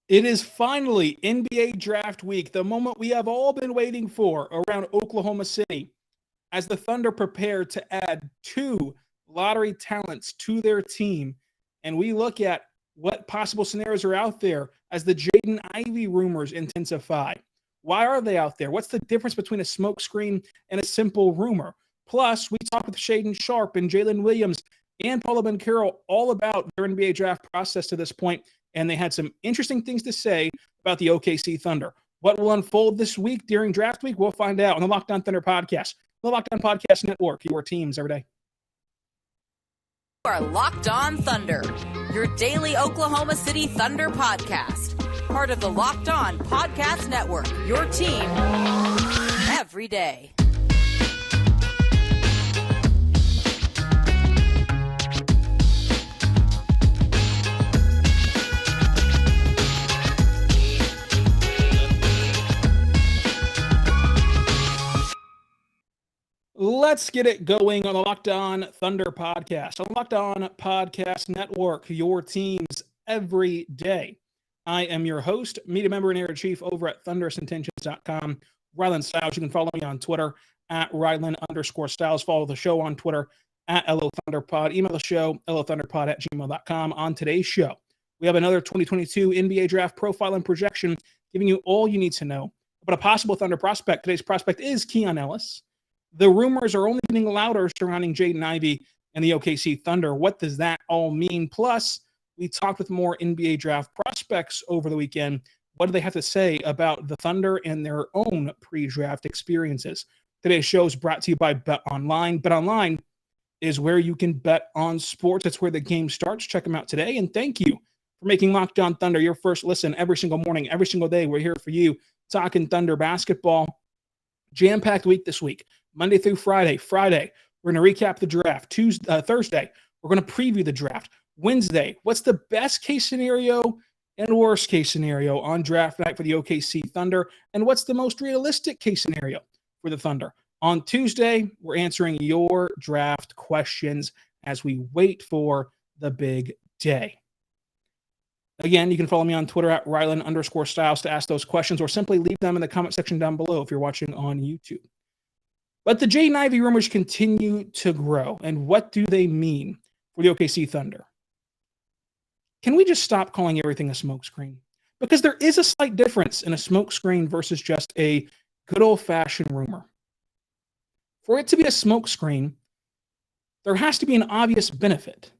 It is finally NBA Draft Week, the moment we have all been waiting for around Oklahoma City as the Thunder prepare to add 2 lottery talents to their team. And we look at what possible scenarios are out there as the Jaden Ivey rumors intensify. Why are they out there? What's the difference between a smokescreen and a simple rumor? Plus, we talk with Sharpe and Jalen Williams and Paolo Banchero all about their NBA draft process to this point, and they had some interesting things to say about the OKC Thunder. What will unfold this week during draft week? We'll find out on the Locked On Thunder podcast, the Locked On Podcast Network, your teams every day. You are Locked On Thunder, your daily Oklahoma City Thunder podcast. Part of the Locked On Podcast Network, your team every day. Let's get it going on the Locked On Thunder podcast, on the Locked On Podcast Network, your teams every day. I am your host, media member and editor-in-chief over at thunderousintentions.com, Rylan Stiles. You can follow me on Twitter at Rylan_Stiles. Follow the show on Twitter at LOThunderPod. Email the show, LOThunderPod@gmail.com. On today's show, we have another 2022 NBA Draft profile and projection, giving you all you need to know about a possible Thunder prospect. Today's prospect is Keon Ellis. The rumors are only getting louder surrounding Jaden Ivey and the OKC Thunder. What does that all mean? Plus, we talked with more NBA draft prospects over the weekend. What do they have to say about the Thunder and their own pre-draft experiences? Today's show is brought to you by BetOnline. BetOnline is where you can bet on sports. That's where the game starts. Check them out today. And thank you for making Locked On Thunder your first listen every single morning, every single day. We're here for you talking Thunder basketball. Jam-packed week this week. Monday through Friday. Friday, we're going to recap the draft. Thursday, we're going to preview the draft. Wednesday, what's the best case scenario and worst case scenario on draft night for the OKC Thunder? And what's the most realistic case scenario for the Thunder? On Tuesday, we're answering your draft questions as we wait for the big day. Again, you can follow me on Twitter at Rylan_Stiles to ask those questions, or simply leave them in the comment section down below if you're watching on YouTube. But the Jaden Ivey rumors continue to grow. And what do they mean for the OKC Thunder? Can we just stop calling everything a smokescreen? Because there is a slight difference in a smokescreen versus just a good old-fashioned rumor. For it to be a smokescreen, there has to be an obvious benefit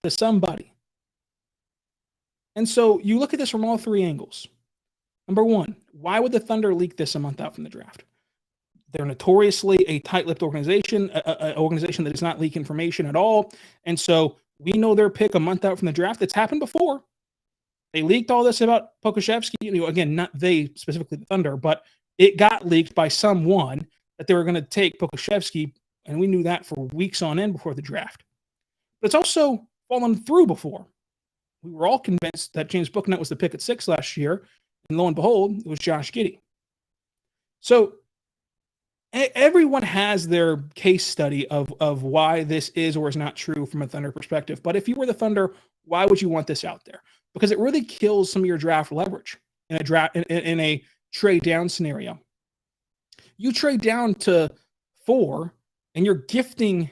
to somebody. And so you look at this from all 3 angles. Number one, why would the Thunder leak this a month out from the draft? They're notoriously a tight-lipped organization, an organization that does not leak information at all. And so we know their pick a month out from the draft. It's happened before. They leaked all this about Pokusevski. Again, not they specifically, the Thunder, but it got leaked by someone that they were going to take Pokusevski, and we knew that for weeks on end before the draft. But it's also fallen through before. We were all convinced that James Bouknight was the pick at 6 last year, and lo and behold, it was Josh Giddey. So everyone has their case study of why this is or is not true from a Thunder perspective. But if you were the Thunder, why would you want this out there? Because it really kills some of your draft leverage in a trade down scenario. You trade down to 4, and you're gifting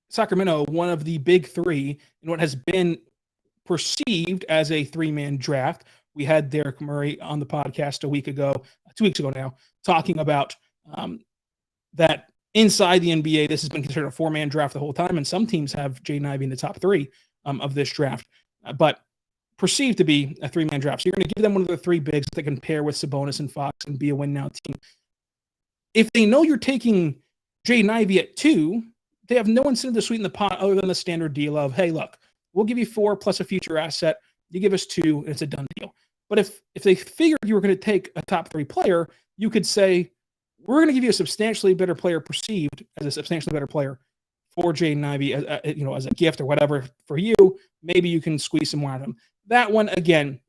Sacramento one of the big 3 in what has been perceived as a 3-man draft. We had Derek Murray on the podcast 2 weeks ago now, talking about that inside the NBA, this has been considered a 4-man draft the whole time, and some teams have Jaden Ivey in the top 3 of this draft, but perceived to be a 3-man draft. So you're going to give them one of the 3 bigs that can pair with Sabonis and Fox and be a win-now team. If they know you're taking Jaden Ivey at 2, they have no incentive to sweeten the pot other than the standard deal of, hey, look, we'll give you 4 plus a future asset. You give us 2, and it's a done deal. But if they figured you were going to take a top 3 player, you could say, we're going to give you a substantially better player, perceived as a substantially better player for Jaden Ivey, as a gift or whatever for you. Maybe you can squeeze some more out of him. That one, again,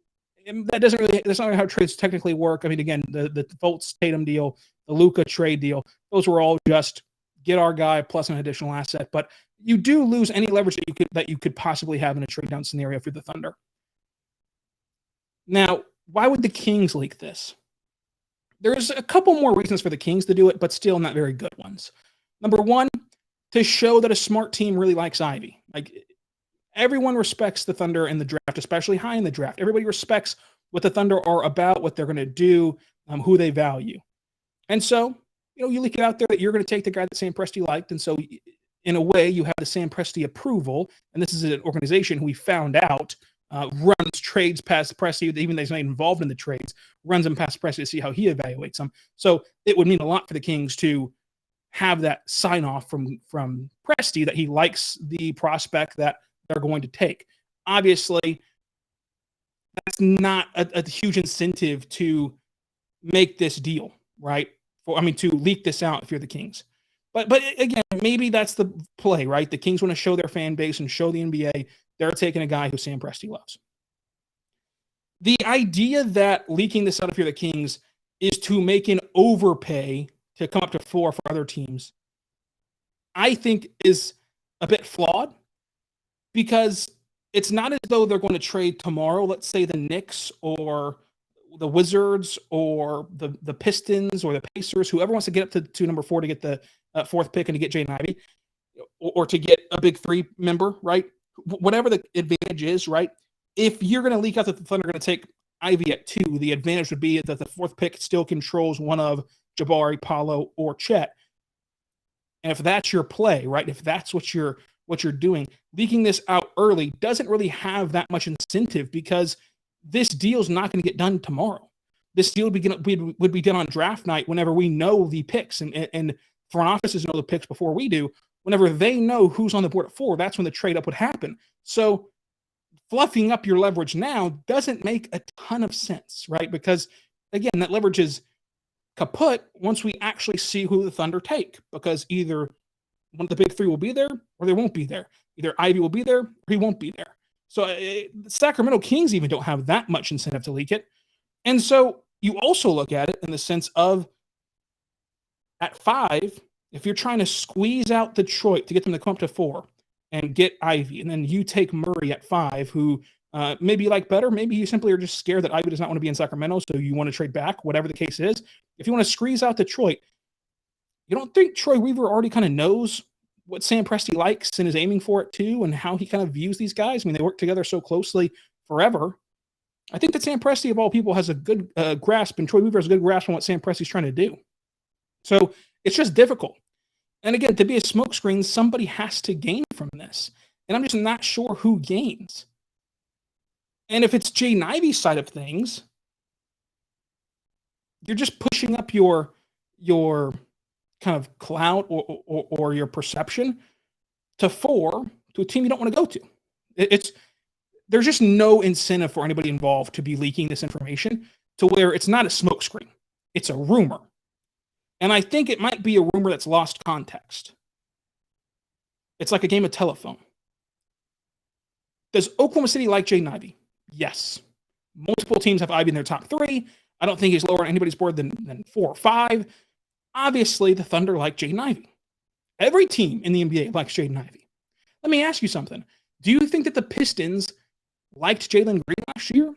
that's not really how trades technically work. I mean, again, the Fultz Tatum deal, the Luka trade deal, those were all just get our guy plus an additional asset. But you do lose any leverage that you could possibly have in a trade down scenario for the Thunder. Now, why would the Kings leak this? There's a couple more reasons for the Kings to do it, but still not very good ones. Number one, to show that a smart team really likes Ivey. Like, everyone respects the Thunder in the draft, especially high in the draft. Everybody respects what the Thunder are about, what they're going to do, who they value. And so, you leak it out there that you're going to take the guy that Sam Presti liked. And so, in a way, you have the Sam Presti approval. And this is an organization who we found out runs trades past Presti, even though he's not involved in the trades, runs them past Presti to see how he evaluates them. So it would mean a lot for the Kings to have that sign off from Presti that he likes the prospect that they're going to take. Obviously, that's not a huge incentive to make this deal, right? To leak this out if you're the Kings. But again, maybe that's the play, right? The Kings want to show their fan base and show the NBA they're taking a guy who Sam Presti loves. The idea that leaking this out if you're the Kings is to make an overpay to come up to 4 for other teams, I think is a bit flawed, because it's not as though they're going to trade tomorrow. Let's say the Knicks or the Wizards or the Pistons or the Pacers, whoever wants to get up to number 4 to get the 4th pick and to get Jaden Ivey, or to get a big 3 member, right? Whatever the advantage is, right? If you're going to leak out that the Thunder are going to take Ivey at 2, the advantage would be that the 4th pick still controls one of Jabari, Paolo, or Chet. And if that's your play, right? If that's what you're doing, leaking this out early doesn't really have that much incentive, because this deal's not going to get done tomorrow. This deal would be done on draft night whenever we know the picks, and front offices know the picks before we do. Whenever they know who's on the board at 4, that's when the trade up would happen. So fluffing up your leverage now doesn't make a ton of sense, right? Because again, that leverage is kaput once we actually see who the Thunder take, because either one of the big 3 will be there or they won't be there. Either Ivey will be there or he won't be there. So the Sacramento Kings even don't have that much incentive to leak it. And so you also look at it in the sense of, at 5, if you're trying to squeeze out Detroit to get them to come up to 4 and get Ivey, and then you take Murray at 5, who maybe you like better, maybe you simply are just scared that Ivey does not want to be in Sacramento, so you want to trade back, whatever the case is. If you want to squeeze out Detroit, you don't think Troy Weaver already kind of knows what Sam Presti likes and is aiming for it too, and how he kind of views these guys? I mean, they work together so closely forever. I think that Sam Presti, of all people, has a good grasp, and Troy Weaver has a good grasp on what Sam Presti's trying to do. So it's just difficult. And again, to be a smokescreen, somebody has to gain from this. And I'm just not sure who gains. And if it's Jaden Ivey's side of things, you're just pushing up your kind of clout or your perception to 4 to a team you don't want to go to. There's just no incentive for anybody involved to be leaking this information, to where it's not a smokescreen. It's a rumor. And I think it might be a rumor that's lost context. It's like a game of telephone. Does Oklahoma City like Jaden Ivey? Yes. Multiple teams have Ivey in their top 3. I don't think he's lower on anybody's board than 4 or 5. Obviously, the Thunder like Jaden Ivey. Every team in the NBA likes Jaden Ivey. Let me ask you something. Do you think that the Pistons liked Jalen Green last year?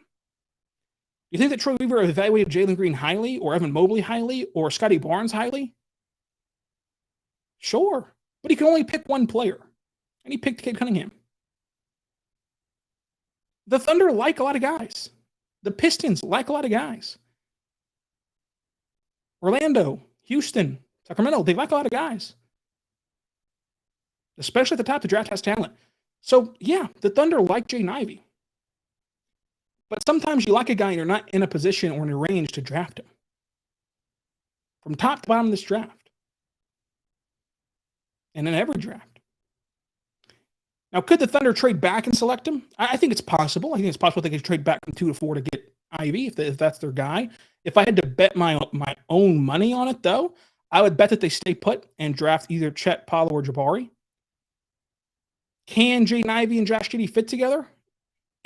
You think that Troy Weaver evaluated Jalen Green highly, or Evan Mobley highly, or Scotty Barnes highly? Sure. But he can only pick one player. And he picked Cade Cunningham. The Thunder like a lot of guys. The Pistons like a lot of guys. Orlando, Houston, Sacramento, they like a lot of guys. Especially at the top, the draft has talent. So, yeah, the Thunder like Jaden Ivey. But sometimes you like a guy and you're not in a position or in a range to draft him. From top to bottom of this draft. And in every draft. Now, could the Thunder trade back and select him? I think it's possible. I think it's possible they could trade back from 2 to 4 to get Ivey if that's their guy. If I had to bet my own money on it, though, I would bet that they stay put and draft either Chet, Paolo, or Jabari. Can Jaden Ivey and Josh Giddey fit together?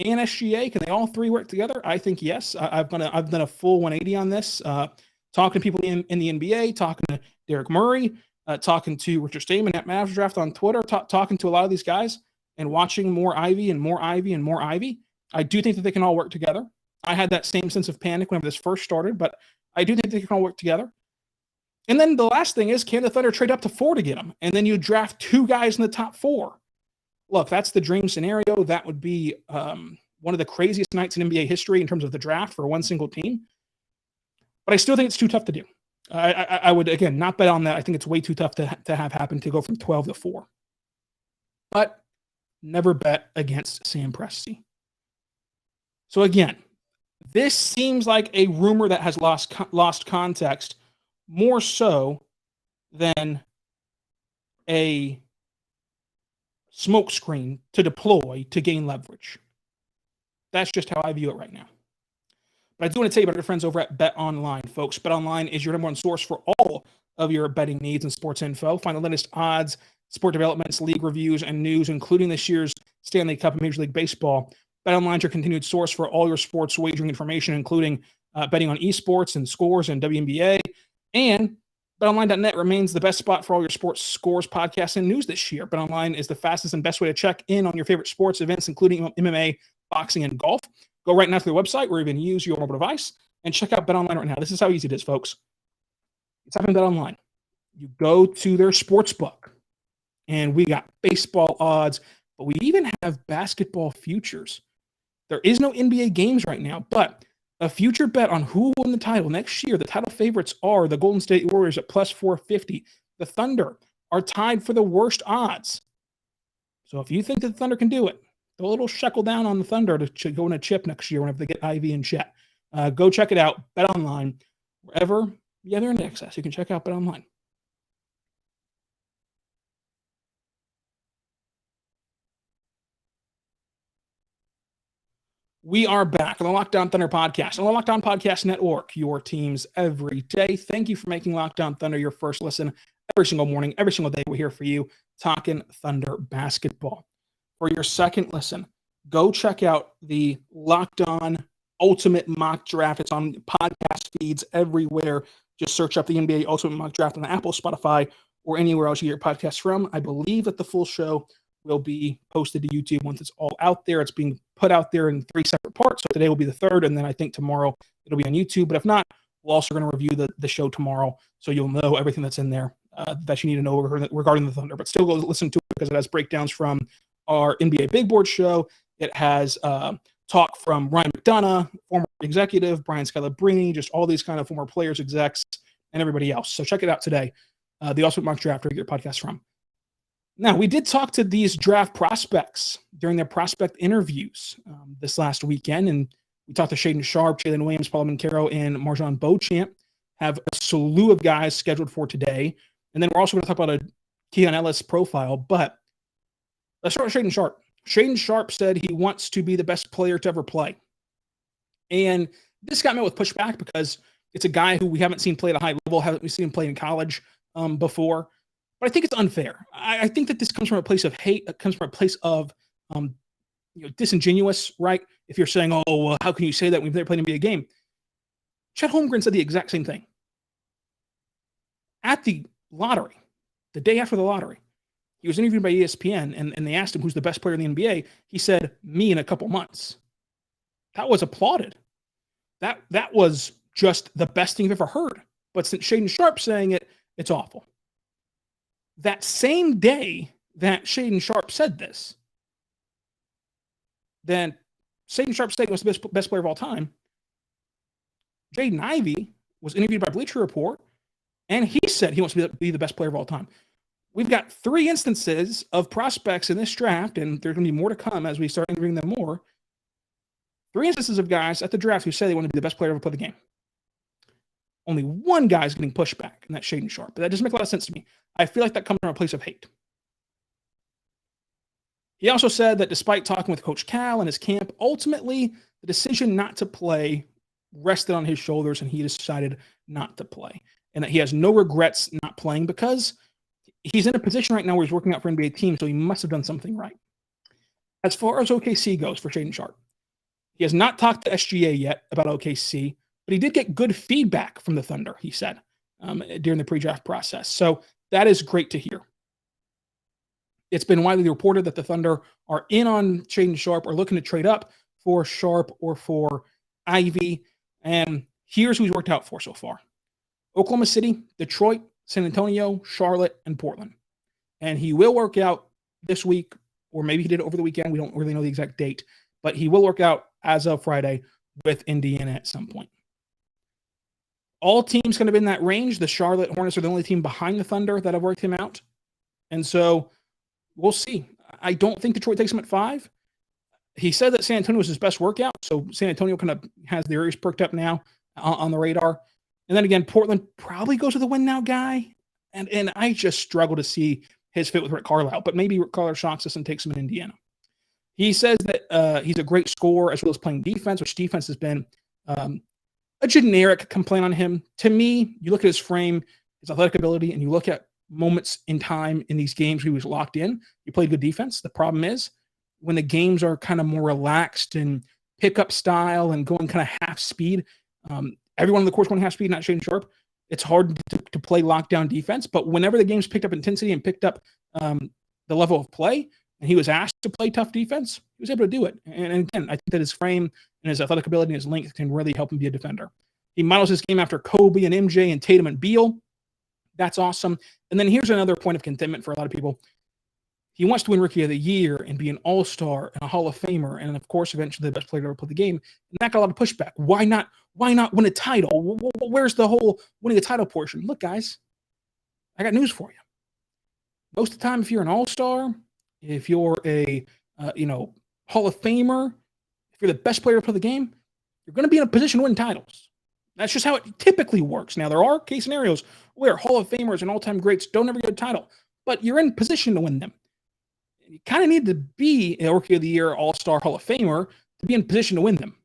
And SGA, can they all 3 work together? I think yes. I've done a full 180 on this. Talking to people in the NBA, talking to Derek Murray, talking to Richard Stamen at Mavs Draft on Twitter, talking to a lot of these guys, and watching more Ivey and more Ivey and more Ivey. I do think that they can all work together. I had that same sense of panic whenever this first started, but I do think they can all work together. And then the last thing is, can the Thunder trade up to 4 to get him? And then you draft 2 guys in the top 4. Look, that's the dream scenario. That would be one of the craziest nights in NBA history in terms of the draft for one single team. But I still think it's too tough to do. I would, again, not bet on that. I think it's way too tough to have happen to go from 12 to 4. But never bet against Sam Presti. So again, this seems like a rumor that has lost context more so than a smokescreen to deploy to gain leverage. That's just how I view it right now. But I do want to tell you about our friends over at BetOnline, folks. BetOnline is your number one source for all of your betting needs and sports info. Find the latest odds, sport developments, league reviews, and news, including this year's Stanley Cup and Major League Baseball. BetOnline is your continued source for all your sports wagering information, including betting on esports and scores and WNBA. And BetOnline.net remains the best spot for all your sports scores, podcasts, and news this year. BetOnline is the fastest and best way to check in on your favorite sports events, including MMA, boxing, and golf. Go right now to their website or even use your mobile device and check out BetOnline right now. This is how easy it is, folks. It's happening BetOnline. You go to their sports book, and we got baseball odds, but we even have basketball futures. There is no NBA games right now, but a future bet on who will win the title next year. The title favorites are the Golden State Warriors at plus 450. The Thunder are tied for the worst odds. So if you think that the Thunder can do it, throw a little shekel down on the Thunder to go in a chip next year whenever they get Ivy and Chet. Go check it out. BetOnline, wherever you have internet access, you can check out BetOnline. We are back on the Locked On Thunder podcast, on the Locked On Podcast Network, your teams every day. Thank you for making Locked On Thunder your first listen every single morning, every single day. We're here for you talking Thunder basketball. For your second listen, go check out the Locked On Ultimate Mock Draft. It's on podcast feeds everywhere. Just search up the NBA Ultimate Mock Draft on Apple, Spotify, or anywhere else you get your podcasts from. I believe that the full show will be posted to YouTube once it's all out there. It's being put out there in 3 separate parts. So today will be the third, and then I think tomorrow it'll be on YouTube. But if not, we're also going to review the show tomorrow, so you'll know everything that's in there that you need to know regarding the Thunder. But still go listen to it because it has breakdowns from our NBA Big Board show. It has talk from Ryan McDonough, former executive, Brian Scalabrine, just all these kind of former players, execs, and everybody else. So check it out today. The Ultimate Mock Draft, where you get your podcast from. Now, we did talk to these draft prospects during their prospect interviews this last weekend, and we talked to Shaden Sharpe, Jalen Williams, Paul Banchero, and Marjon Beauchamp. Have a slew of guys scheduled for today. And then we're also going to talk about a Keon Ellis profile, but let's start with Shaden Sharpe. Shaden Sharpe said he wants to be the best player to ever play. And this got met with pushback because it's a guy who we haven't seen play at a high level, haven't seen him play in college before. But I think it's unfair. I think that this comes from a place of hate. It comes from a place of disingenuous, right? If you're saying, oh, well, how can you say that when they're playing an NBA game? Chet Holmgren said the exact same thing. At the lottery, the day after the lottery, he was interviewed by ESPN, and they asked him who's the best player in the NBA. He said, me in a couple months. That was applauded. That was just the best thing you've ever heard. But since Shaden Sharpe saying it, it's awful. That same day that Shaden Sharpe said this, then Shaden Sharpe said he was the best player of all time. Jaden Ivey was interviewed by Bleacher Report, and he said he wants to be the best player of all time. We've got 3 instances of prospects in this draft, and there's going to be more to come as we start interviewing them more. 3 instances of guys at the draft who say they want to be the best player to ever play the game. Only one guy is getting pushback, and that's Shaden Sharpe. But that doesn't make a lot of sense to me. I feel like that comes from a place of hate. He also said that despite talking with Coach Cal and his camp, ultimately the decision not to play rested on his shoulders, and he decided not to play. And that he has no regrets not playing because he's in a position right now where he's working out for NBA teams, so he must have done something right. As far as OKC goes for Shaden Sharpe, he has not talked to SGA yet about OKC, but he did get good feedback from the Thunder, he said, during the pre-draft process. So that is great to hear. It's been widely reported that the Thunder are in on Shaden Sharpe or looking to trade up for Sharpe or for Ivey, and here's who's worked out for so far: Oklahoma City, Detroit, San Antonio, Charlotte, and Portland. And he will work out this week, or maybe he did it over the weekend. We don't really know the exact date, but he will work out as of Friday with Indiana at some point. All teams kind of in that range. The Charlotte Hornets are the only team behind the Thunder that have worked him out. And so we'll see. I don't think Detroit takes him at 5. He said that San Antonio was his best workout, so San Antonio kind of has their ears perked up now on the radar. And then again, Portland probably goes with the win now guy. And I just struggle to see his fit with Rick Carlisle, but maybe Rick Carlisle shocks us and takes him in Indiana. He says that he's a great scorer as well as playing defense, which defense has been a generic complaint on him. To me, you look at his frame, his athletic ability, and you look at moments in time in these games where he was locked in, he played good defense. The problem is when the games are kind of more relaxed and pickup style and going kind of half speed, everyone on the court's going half speed, not Shaedon Sharpe. It's hard to play lockdown defense, but whenever the game's picked up intensity and picked up the level of play, and he was asked to play tough defense, he was able to do it. And again, I think that his frame and his athletic ability and his length can really help him be a defender. He models his game after Kobe and MJ and Tatum and Beal. That's awesome. And then here's another point of contentment for a lot of people. He wants to win Rookie of the Year and be an All-Star and a Hall of Famer, and of course, eventually the best player to ever play the game. And that got a lot of pushback. Why not win a title? Where's the whole winning a title portion? Look, guys, I got news for you. Most of the time, if you're an All-Star, if you're a Hall of Famer, if you're the best player to play the game, you're going to be in a position to win titles. That's just how it typically works. Now, there are case scenarios where Hall of Famers and all-time greats don't ever get a title, but you're in position to win them. You kind of need to be a Rookie of the Year, All-Star, Hall of Famer to be in position to win them.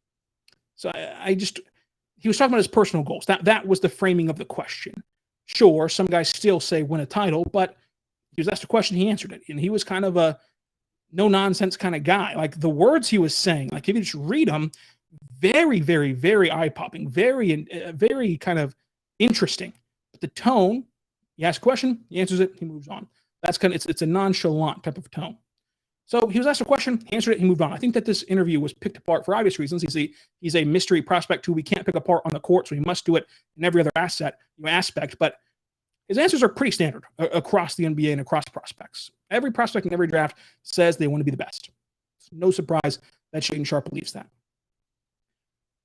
So he was talking about his personal goals. That was the framing of the question. Sure, some guys still say win a title, but he was asked a question, he answered it. And he was kind of a no-nonsense kind of guy. Like the words he was saying, like if you just read them, very, very, very eye-popping, very kind of interesting. But the tone, you ask a question, he answers it, he moves on. That's it's a nonchalant type of tone. So he was asked a question, he answered it, he moved on. I think that this interview was picked apart for obvious reasons. He's a mystery prospect who we can't pick apart on the court, so he must do it in every other aspect. But his answers are pretty standard across the NBA and across prospects. Every prospect in every draft says they want to be the best. It's no surprise that Shaedon Sharpe believes that.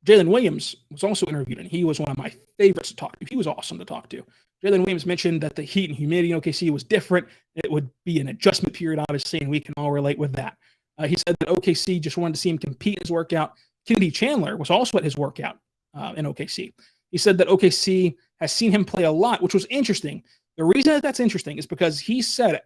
Jalen Williams was also interviewed, and he was one of my favorites to talk to. He was awesome to talk to. Jalen Williams mentioned that the heat and humidity in OKC was different. It would be an adjustment period, obviously, and we can all relate with that. He said that OKC just wanted to see him compete in his workout. Kennedy Chandler was also at his workout in OKC. He said that OKC has seen him play a lot, which was interesting. The reason that that's interesting is because he said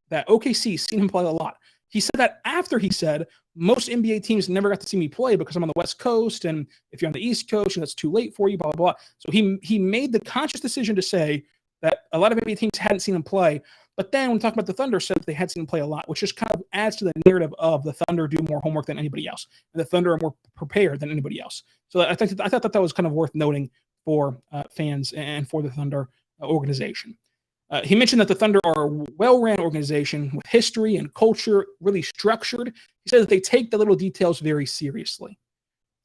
that OKC seen him play a lot. He said that after he said, most NBA teams never got to see me play because I'm on the West Coast, and if you're on the East Coast, and that's too late for you, blah, blah, blah. So he made the conscious decision to say that a lot of NBA teams hadn't seen him play, but then when we talk about the Thunder, said that they had seen him play a lot, which just kind of adds to the narrative of the Thunder do more homework than anybody else, and the Thunder are more prepared than anybody else. So I thought that was kind of worth noting for fans and for the Thunder organization. He mentioned that the Thunder are a well-ran organization with history and culture, really structured. He said that they take the little details very seriously.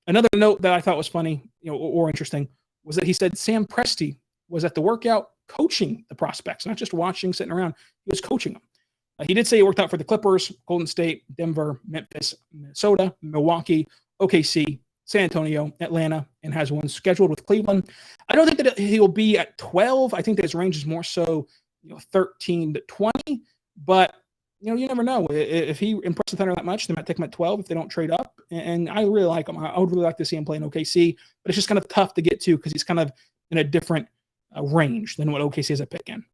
Another note that I thought was funny, or interesting, was that he said Sam Presti was at the workout coaching the prospects, not just watching, sitting around. He was coaching them. He did say he worked out for the Clippers, Golden State, Denver, Memphis, Minnesota, Milwaukee, OKC, San Antonio, Atlanta, and has one scheduled with Cleveland. I don't think that he'll be at 12. I think that his range is more so, 13 to 20. But, you never know. If he impresses the Thunder that much, they might take him at 12 if they don't trade up. And I really like him. I would really like to see him play in OKC, but it's just kind of tough to get to because he's kind of in a different range than what OKC is a pick in.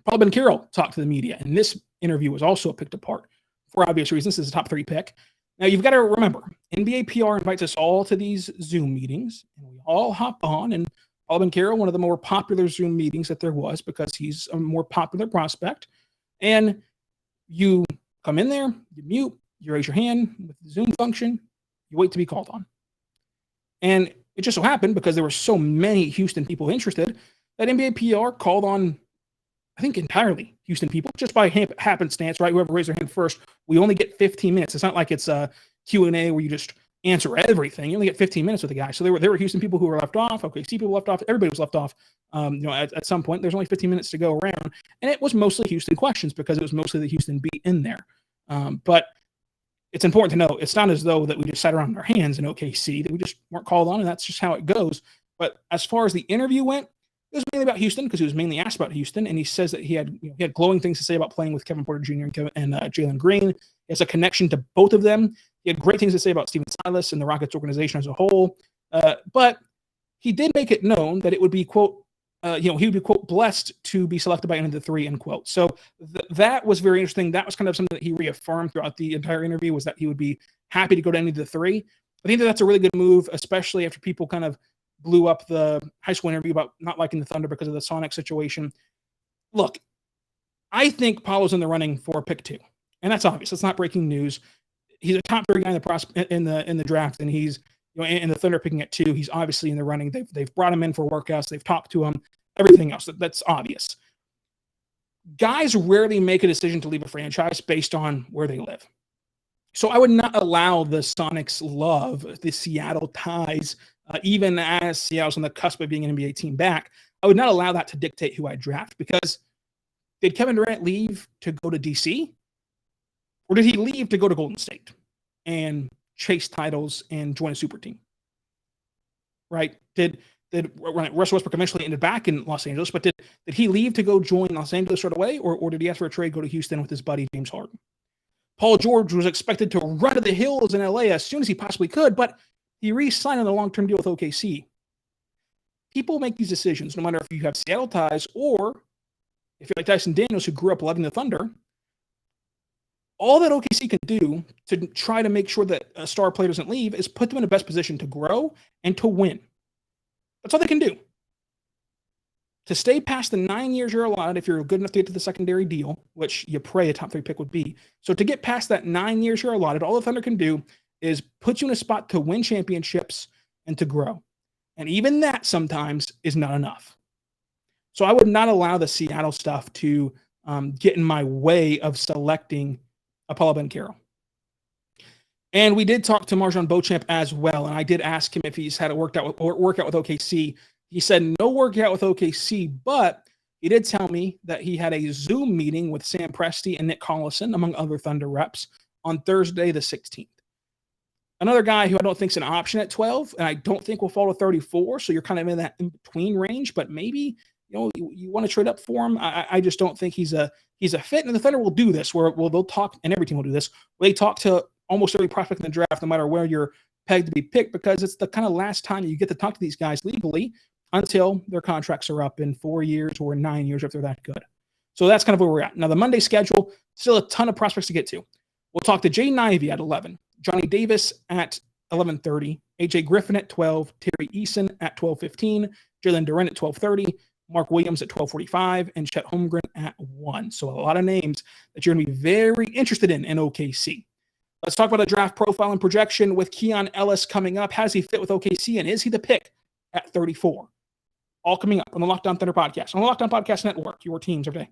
Paul Banchero talked to the media, and this interview was also picked apart for obvious reasons. This is a top 3 pick. Now, you've got to remember, NBA PR invites us all to these Zoom meetings, and we all hop on, and Paul Banchero, one of the more popular Zoom meetings that there was because he's a more popular prospect, and you come in there, you mute, you raise your hand with the Zoom function, you wait to be called on. And it just so happened, because there were so many Houston people interested, that NBA PR called on, I think, entirely Houston people, just by happenstance, right? Whoever raised their hand first, we only get 15 minutes. It's not like it's a Q&A where you just answer everything. You only get 15 minutes with the guy. So there were Houston people who were left off, OKC people left off, everybody was left off. At some point, there's only 15 minutes to go around, and it was mostly Houston questions because it was mostly the Houston beat in there. But it's important to know it's not as though that we just sat around in our hands in OKC, that we just weren't called on, and that's just how it goes. But as far as the interview went, it was mainly about Houston because he was mainly asked about Houston, and he says that he had glowing things to say about playing with Kevin Porter Jr. and Jalen Green. He has a connection to both of them. He had great things to say about Steven Silas and the Rockets organization as a whole. But he did make it known that it would be, quote, he would be, quote, blessed to be selected by any of the three, end quote. So that was very interesting. That was kind of something that he reaffirmed throughout the entire interview, was that he would be happy to go to any of the three. I think that's a really good move, especially after people kind of blew up the high school interview about not liking the Thunder because of the Sonic situation. Look, I think Paolo's in the running for pick 2, and that's obvious. It's not breaking news. He's a top 3 guy in the draft, and he's and the Thunder picking at 2. He's obviously in the running. They've brought him in for workouts. They've talked to him. Everything else, that's obvious. Guys rarely make a decision to leave a franchise based on where they live. So I would not allow the Sonics love, the Seattle ties, even as Seattle's on the cusp of being an NBA team back. I would not allow that to dictate who I draft, because did Kevin Durant leave to go to DC? Or did he leave to go to Golden State and chase titles and join a super team? Right? Did Russell Westbrook eventually ended back in Los Angeles, but did he leave to go join Los Angeles right away, or did he ask for a trade, go to Houston with his buddy James Harden? Paul George was expected to run to the hills in LA as soon as he possibly could, but he re-signed on a long-term deal with OKC. People make these decisions no matter if you have Seattle ties or if you're like Dyson Daniels, who grew up loving the Thunder. All that OKC can do to try to make sure that a star player doesn't leave is put them in the best position to grow and to win. That's all they can do. To stay past the 9 years you're allowed, if you're good enough to get to the secondary deal, which you pray a top 3 pick would be. So to get past that 9 years you're allotted, all the Thunder can do is put you in a spot to win championships and to grow. And even that sometimes is not enough. So I would not allow the Seattle stuff to get in my way of selecting Paolo Banchero. And we did talk to Marjon Beauchamp as well, and I did ask him if he's had a workout with OKC. He said no workout with OKC, but he did tell me that he had a Zoom meeting with Sam Presti and Nick Collison, among other Thunder reps, on Thursday the 16th. Another guy who I don't think is an option at 12, and I don't think will fall to 34, so you're kind of in that in-between range, but maybe you want to trade up for him. I just don't think he's a fit, and the Thunder will do this, where they'll talk, and every team will do this, where they talk to almost every prospect in the draft, no matter where you're pegged to be picked, because it's the kind of last time you get to talk to these guys legally until their contracts are up in 4 years or 9 years if they're that good. So that's kind of where we're at. Now, the Monday schedule, still a ton of prospects to get to. We'll talk to Jaden Ivey at 11, Johnny Davis at 11:30, AJ Griffin at 12, Terry Eason at 12:15, Jalen Duren at 12:30, Mark Williams at 12:45, and Chet Holmgren at 1. So a lot of names that you're going to be very interested in OKC. Let's talk about a draft profile and projection with Keon Ellis coming up. How does he fit with OKC, and is he the pick at 34? All coming up on the Locked On Thunder podcast, on the Locked On Podcast Network, your teams every day.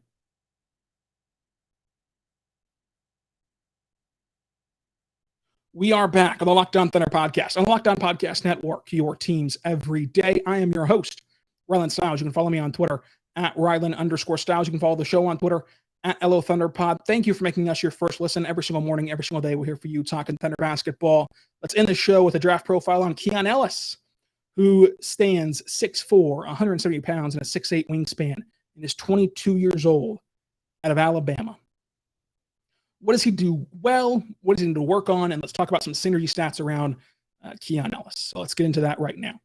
We are back on the Locked On Thunder podcast, on the Locked On Podcast Network, your teams every day. I am your host, Rylan Stiles. You can follow me on Twitter at Rylan_Stiles. You can follow the show on Twitter at LO ThunderPod. Thank you for making us your first listen every single morning, every single day. We're here for you talking Thunder basketball. Let's end the show with a draft profile on Keon Ellis, who stands 6'4", 170 pounds, and a 6'8" wingspan, and is 22 years old, out of Alabama. What does he do well? What does he need to work on? And let's talk about some synergy stats around Keon Ellis. So let's get into that right now.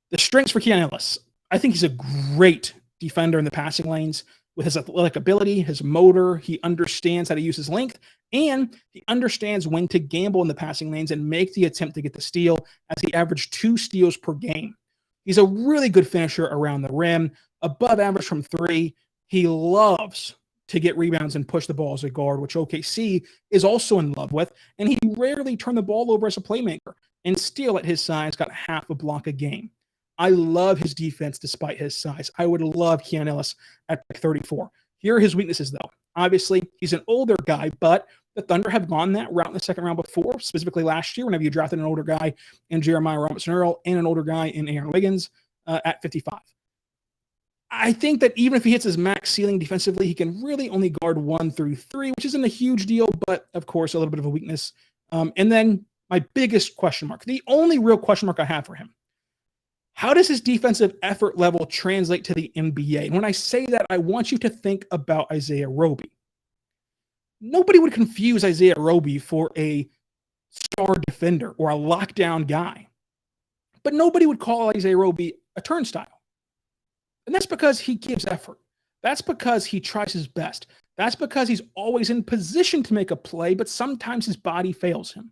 The strengths for Keon Ellis. I think he's a great defender in the passing lanes with his athletic ability, his motor. He understands how to use his length, and he understands when to gamble in the passing lanes and make the attempt to get the steal, as he averaged 2 steals per game. He's a really good finisher around the rim, above average from 3. He loves to get rebounds and push the ball as a guard, which OKC is also in love with, and he rarely turned the ball over as a playmaker, and still at his size got half a block a game. I love his defense despite his size. I would love Keon Ellis at pick 34. Here are his weaknesses, though. Obviously, he's an older guy, but The Thunder have gone that route in the second round before, specifically last year, whenever you drafted an older guy in Jeremiah Robinson-Earl and an older guy in Aaron Wiggins at 55. I think that even if he hits his max ceiling defensively, he can really only guard 1 through 3, which isn't a huge deal, but of course, a little bit of a weakness. And then my biggest question mark, the only real question mark I have for him, how does his defensive effort level translate to the NBA? And when I say that, I want you to think about Isaiah Roby. Nobody would confuse Isaiah Roby for a star defender or a lockdown guy. But nobody would call Isaiah Roby a turnstile. And that's because he gives effort. That's because he tries his best. That's because he's always in position to make a play, but sometimes his body fails him.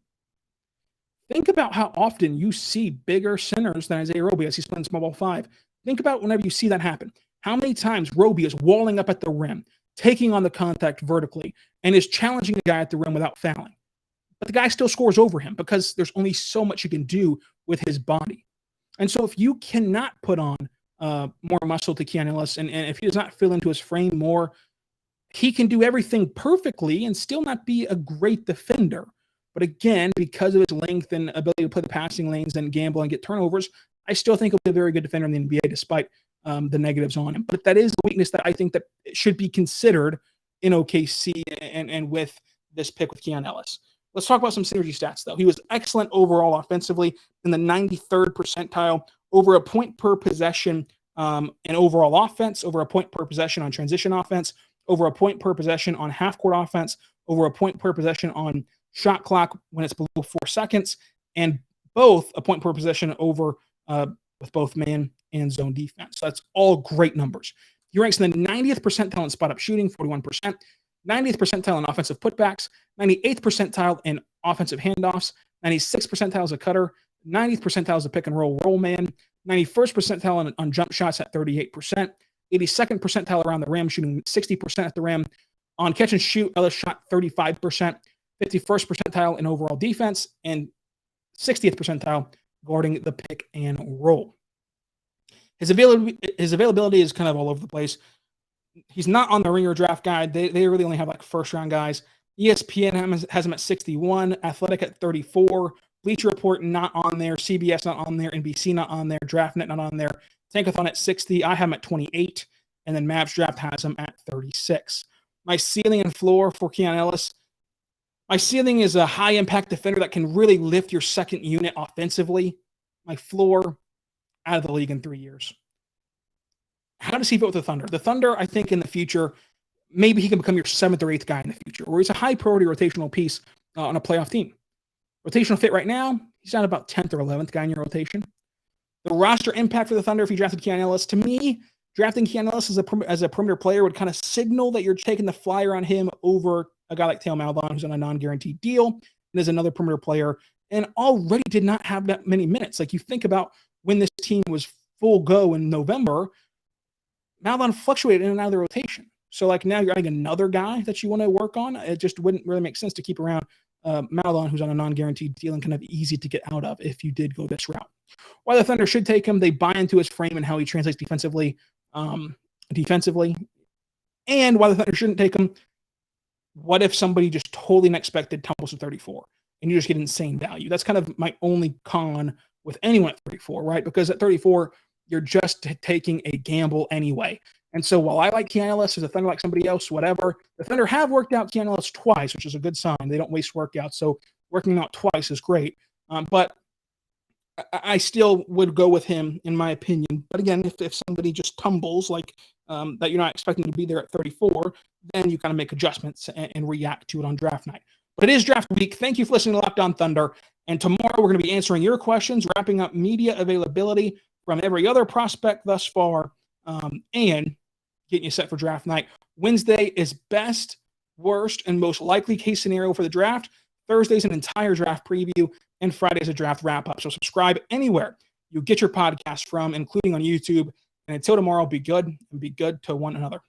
Think about how often you see bigger centers than Isaiah Roby as he's playing small ball 5. Think about whenever you see that happen. How many times Roby is walling up at the rim, taking on the contact vertically, and is challenging a guy at the rim without fouling. But the guy still scores over him because there's only so much you can do with his body. And so if you cannot put on more muscle to Keon Ellis, and if he does not fill into his frame more, he can do everything perfectly and still not be a great defender. But again, because of his length and ability to play the passing lanes and gamble and get turnovers, I still think he'll be a very good defender in the NBA despite the negatives on him. But that is a weakness that I think that should be considered in OKC and with this pick with Keon Ellis. Let's talk about some synergy stats, though. He was excellent overall offensively in the 93rd percentile, over a point per possession in overall offense, over a point per possession on transition offense, over a point per possession on half-court offense, over a point per possession on shot clock when it's below 4 seconds, and both a point per possession over with both man and zone defense. So that's all great numbers. He ranks in the 90th percentile in spot-up shooting, 41%, 90th percentile in offensive putbacks, 98th percentile in offensive handoffs, 96th percentile as a cutter, 90th percentile as a pick-and-roll man, 91st percentile on jump shots at 38%, 82nd percentile around the rim, shooting 60% at the rim. On catch and shoot, Ellis shot 35%, 51st percentile in overall defense, and 60th percentile guarding the pick and roll. His availability is kind of all over the place. He's not on the Ringer draft guide. They really only have like first-round guys. ESPN has him at 61, Athletic at 34, Bleacher Report not on there, CBS not on there, NBC not on there, DraftNet not on there, Tankathon at 60, I have him at 28, and then Mavs Draft has him at 36. My ceiling and floor for Keon Ellis, my ceiling is a high-impact defender that can really lift your second unit offensively. My floor, out of the league in 3 years. How does he fit with the Thunder? The Thunder, I think, in the future, maybe he can become your 7th or 8th guy in the future, or he's a high-priority rotational piece on a playoff team. Rotational fit right now, he's not about 10th or 11th guy in your rotation. The roster impact for the Thunder if you drafted Keon Ellis, to me, drafting Keon Ellis as a perimeter player would kind of signal that you're taking the flyer on him over a guy like Theo Maledon, who's on a non-guaranteed deal, and is another perimeter player, and already did not have that many minutes. Like, you think about when this team was full go in November, Maledon fluctuated in and out of the rotation. So, like, now you're adding another guy that you want to work on. It just wouldn't really make sense to keep around Maledon, who's on a non-guaranteed deal and kind of easy to get out of if you did go this route. Why the Thunder should take him, they buy into his frame and how he translates defensively. And why the Thunder shouldn't take him, what if somebody just totally unexpected tumbles to 34 and you just get insane value? That's kind of my only con with anyone at 34, right? Because at 34, you're just taking a gamble anyway. And so while I like Keon Ellis, as a Thunder like somebody else, whatever, the Thunder have worked out Keon Ellis twice, which is a good sign. They don't waste workouts, so working out twice is great. But I still would go with him, in my opinion. But again, if somebody just tumbles, like that you're not expecting to be there at 34, then you kind of make adjustments and react to it on draft night. But it is draft week. Thank you for listening to Locked On Thunder. And tomorrow we're going to be answering your questions, wrapping up media availability from every other prospect thus far, and getting you set for draft night. Wednesday is best, worst, and most likely case scenario for the draft. Thursday's an entire draft preview, and Friday's a draft wrap-up. So subscribe anywhere you get your podcast from, including on YouTube. And until tomorrow, be good and be good to one another.